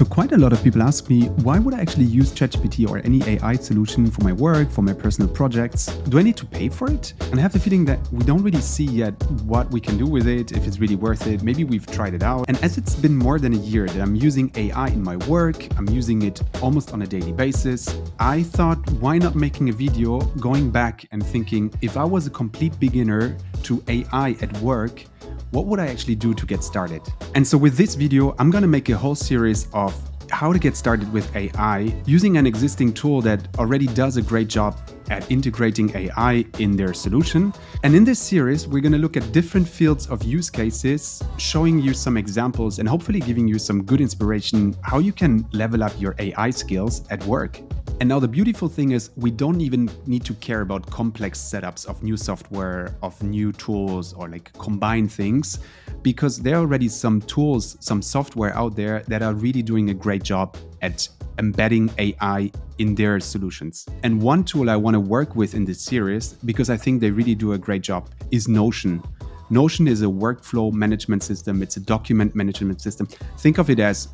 So quite a lot of people ask me, why would I actually use ChatGPT or any AI solution for my work, for my personal projects? Do I need to pay for it? And I have the feeling that we don't really see yet what we can do with it, if it's really worth it. Maybe we've tried it out. And as it's been more than a year that I'm using AI in my work, I'm using it almost on a daily basis, I thought, why not making a video going back and thinking, if I was a complete beginner to AI at work, what would I actually do to get started? And so with this video, I'm going to make a whole series of how to get started with AI using an existing tool that already does a great job at integrating AI in their solution. And in this series, we're going to look at different fields of use cases, showing you some examples and hopefully giving you some good inspiration how you can level up your AI skills at work. And now the beautiful thing is we don't even need to care about complex setups of new software, of new tools, or like combine things, because there are already some tools, some software out there that are really doing a great job at embedding AI in their solutions. And one tool I want to work with in this series, because I think they really do a great job, is Notion. Notion is a workflow management system. It's a document management system. Think of it as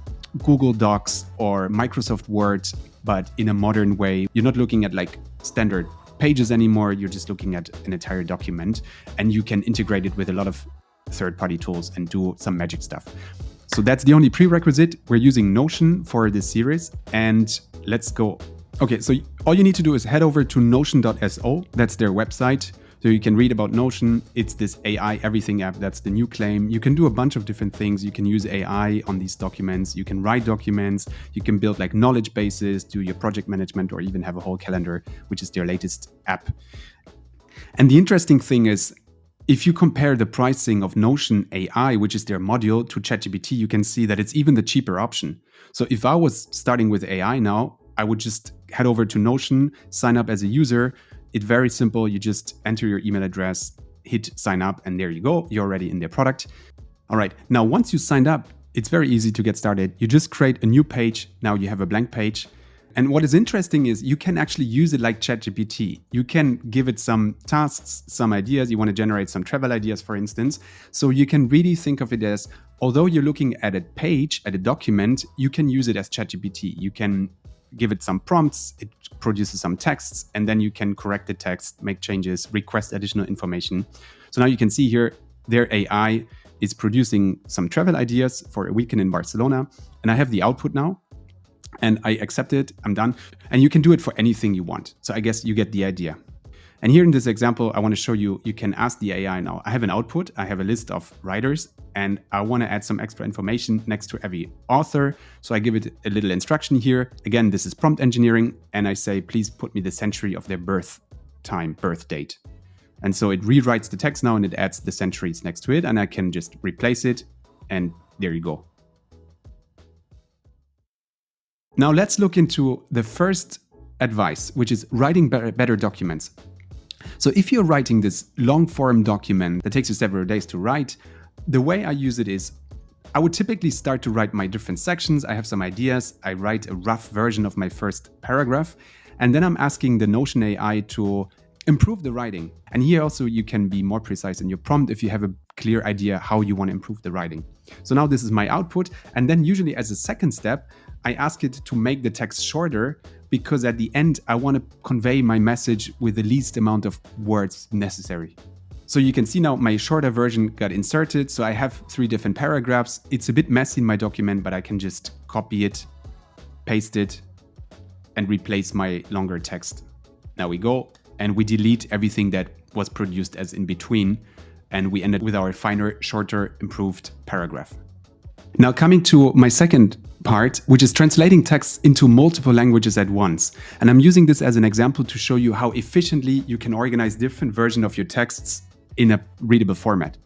Google Docs or Microsoft Word, but in a modern way. You're not looking at like standard pages anymore. You're just looking at an entire document, and you can integrate it with a lot of third-party tools and do some magic stuff. So that's the only prerequisite. We're using Notion for this series, and let's go. Okay, so all you need to do is head over to notion.so. That's their website. So you can read about Notion. It's this AI everything app. That's the new claim. You can do a bunch of different things. You can use AI on these documents. You can write documents. You can build like knowledge bases, do your project management, or even have a whole calendar, which is their latest app. And the interesting thing is, if you compare the pricing of Notion AI, which is their module, to ChatGPT, you can see that it's even the cheaper option. So if I was starting with AI now, I would just head over to Notion, sign up as a user. It's very simple. You just enter your email address, hit sign up, and there you go. You're already in their product. All right. Now, once you signed up, it's very easy to get started. You just create a new page. Now you have a blank page. And what is interesting is you can actually use it like ChatGPT. You can give it some tasks, some ideas. You want to generate some travel ideas, for instance. So you can really think of it as, although you're looking at a page, at a document, you can use it as ChatGPT. You can give it some prompts, it produces some texts, and then you can correct the text, make changes, request additional information. So now you can see here, their AI is producing some travel ideas for a weekend in Barcelona. And I have the output now. And I accept it, I'm done. And you can do it for anything you want. So I guess you get the idea. And here in this example, I want to show you, you can ask the AI now. I have an output, I have a list of writers, and I want to add some extra information next to every author. So I give it a little instruction here. Again, this is prompt engineering. And I say, please put me the century of their birth time, birth date. And so it rewrites the text now and it adds the centuries next to it. And I can just replace it. And there you go. Now let's look into the first advice, which is writing better documents. So if you're writing this long form document that takes you several days to write, the way I use it is I would typically start to write my different sections. I have some ideas. I write a rough version of my first paragraph, and then I'm asking the Notion AI to improve the writing. And here also you can be more precise in your prompt if you have a clear idea how you want to improve the writing. So now this is my output. And then usually as a second step, I ask it to make the text shorter, because at the end, I want to convey my message with the least amount of words necessary. So you can see now my shorter version got inserted. So I have 3 different paragraphs. It's a bit messy in my document, but I can just copy it, paste it, and replace my longer text. Now we go and we delete everything that was produced as in between. And we ended with our finer, shorter, improved paragraph. Now coming to my second part, which is translating texts into multiple languages at once. And I'm using this as an example to show you how efficiently you can organize different versions of your texts in a readable format.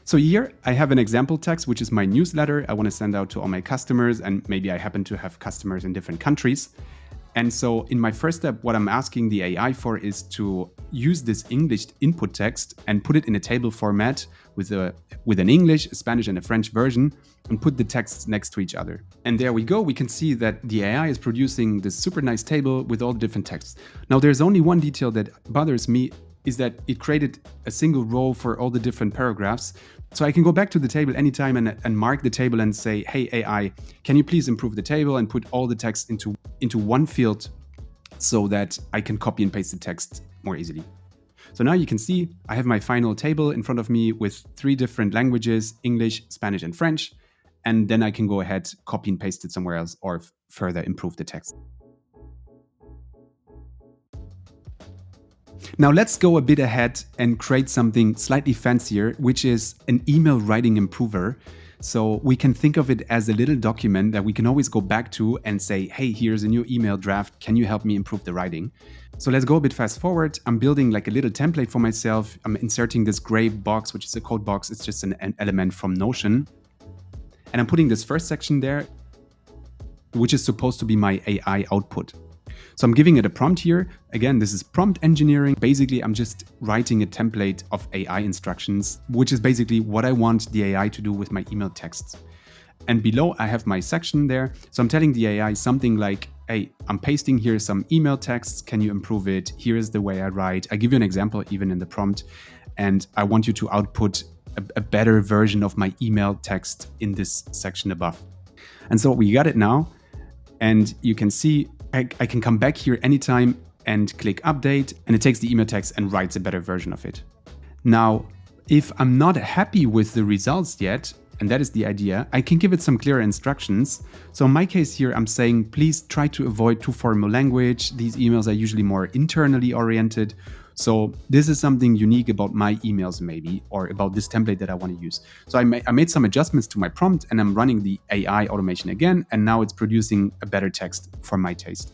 So here I have an example text, which is my newsletter I want to send out to all my customers, and maybe I happen to have customers in different countries. And so in my first step, what I'm asking the AI for is to use this English input text and put it in a table format with an English, a Spanish, and a French version, and put the texts next to each other. And there we go. We can see that the AI is producing this super nice table with all the different texts. Now, there's only one detail that bothers me is that it created a single row for all the different paragraphs. So I can go back to the table anytime and mark the table and say, hey, AI, can you please improve the table and put all the text into one field so that I can copy and paste the text more easily. So now you can see I have my final table in front of me with 3 different languages, English, Spanish, and French. And then I can go ahead, copy and paste it somewhere else or further improve the text. Now let's go a bit ahead and create something slightly fancier, which is an email writing improver. So we can think of it as a little document that we can always go back to and say, hey, here's a new email draft. Can you help me improve the writing? So let's go a bit fast forward. I'm building like a little template for myself. I'm inserting this gray box, which is a code box. It's just an element from Notion. And I'm putting this first section there, which is supposed to be my AI output. So I'm giving it a prompt here. Again, this is prompt engineering. Basically, I'm just writing a template of AI instructions, which is basically what I want the AI to do with my email texts. And below I have my section there. So I'm telling the AI something like, hey, I'm pasting here some email texts. Can you improve it? Here is the way I write. I give you an example even in the prompt. And I want you to output a better version of my email text in this section above. And so we got it now. And you can see I can come back here anytime and click update, and it takes the email text and writes a better version of it. Now, if I'm not happy with the results yet, and that is the idea, I can give it some clearer instructions. So in my case here, I'm saying, please try to avoid too formal language. These emails are usually more internally oriented. So this is something unique about my emails maybe, or about this template that I want to use. So I made some adjustments to my prompt and I'm running the AI automation again. And now it's producing a better text for my taste.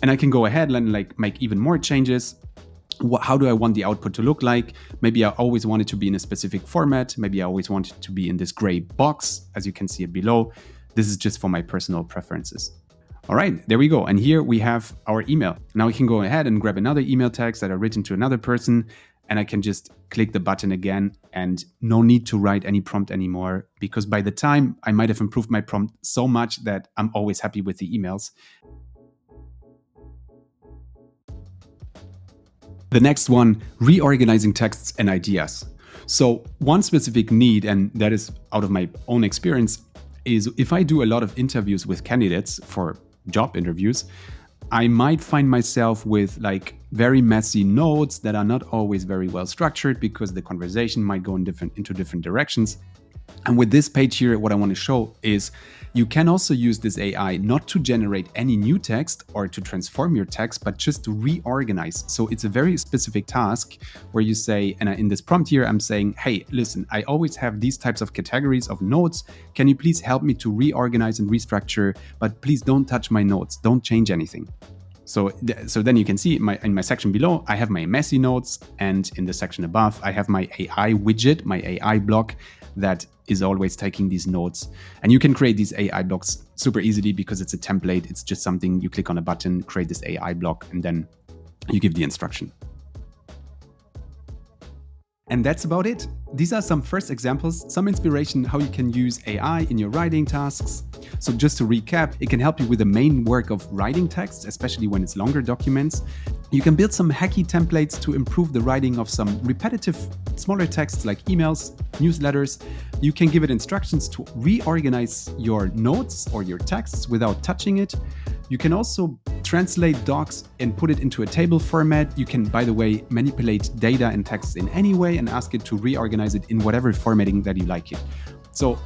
And I can go ahead and make even more changes. How do I want the output to look like? Maybe I always want it to be in a specific format. Maybe I always want it to be in this gray box, as you can see it below. This is just for my personal preferences. All right, there we go. And here we have our email. Now we can go ahead and grab another email text that I've written to another person, and I can just click the button again and no need to write any prompt anymore, because by the time I might have improved my prompt so much that I'm always happy with the emails. The next one, reorganizing texts and ideas. So one specific need, and that is out of my own experience, is if I do a lot of interviews with candidates for job interviews, I might find myself with very messy notes that are not always very well structured because the conversation might go into different directions. And with this page here, what I want to show is you can also use this AI not to generate any new text or to transform your text, but just to reorganize. So it's a very specific task where you say, and in this prompt here, I'm saying, hey, listen, I always have these types of categories of notes. Can you please help me to reorganize and restructure, but please don't touch my notes. Don't change anything. So then you can see in my section below, I have my messy notes, and in the section above, I have my AI widget, my AI block that is always taking these notes. And you can create these AI blocks super easily because it's a template. It's just something you click on a button, create this AI block, and then you give the instruction. And that's about it. These are some first examples, some inspiration how you can use AI in your writing tasks. So just to recap, it can help you with the main work of writing text, especially when it's longer documents. You can build some hacky templates to improve the writing of some repetitive, smaller texts like emails, newsletters. You can give it instructions to reorganize your notes or your texts without touching it. You can also translate docs and put it into a table format. You can, by the way, manipulate data and text in any way and ask it to reorganize it in whatever formatting that you like it. So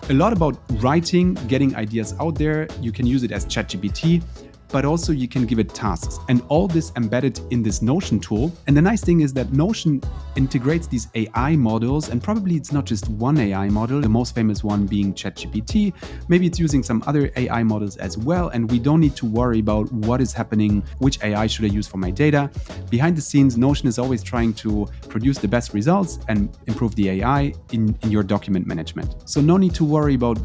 a lot about writing, getting ideas out there. You can use it as ChatGPT, but also you can give it tasks, and all this embedded in this Notion tool. And the nice thing is that Notion integrates these AI models, and probably it's not just one AI model, the most famous one being ChatGPT. Maybe it's using some other AI models as well, and we don't need to worry about what is happening, which AI should I use for my data. Behind the scenes, Notion is always trying to produce the best results and improve the AI in your document management. So no need to worry about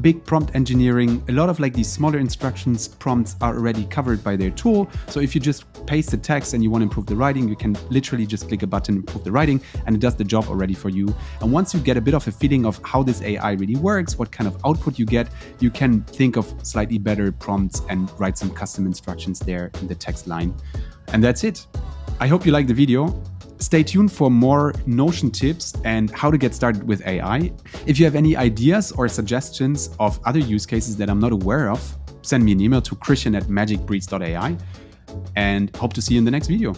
big prompt engineering. A lot of these smaller instructions prompts are already covered by their tool. So if you just paste the text and you want to improve the writing, you can literally just click a button, improve the writing, and it does the job already for you. And once you get a bit of a feeling of how this AI really works, what kind of output you get, you can think of slightly better prompts and write some custom instructions there in the text line. And that's it. I hope you liked the video. Stay tuned for more Notion tips and how to get started with AI. If you have any ideas or suggestions of other use cases that I'm not aware of, send me an email to christian@magicbreeds.ai, and hope to see you in the next video.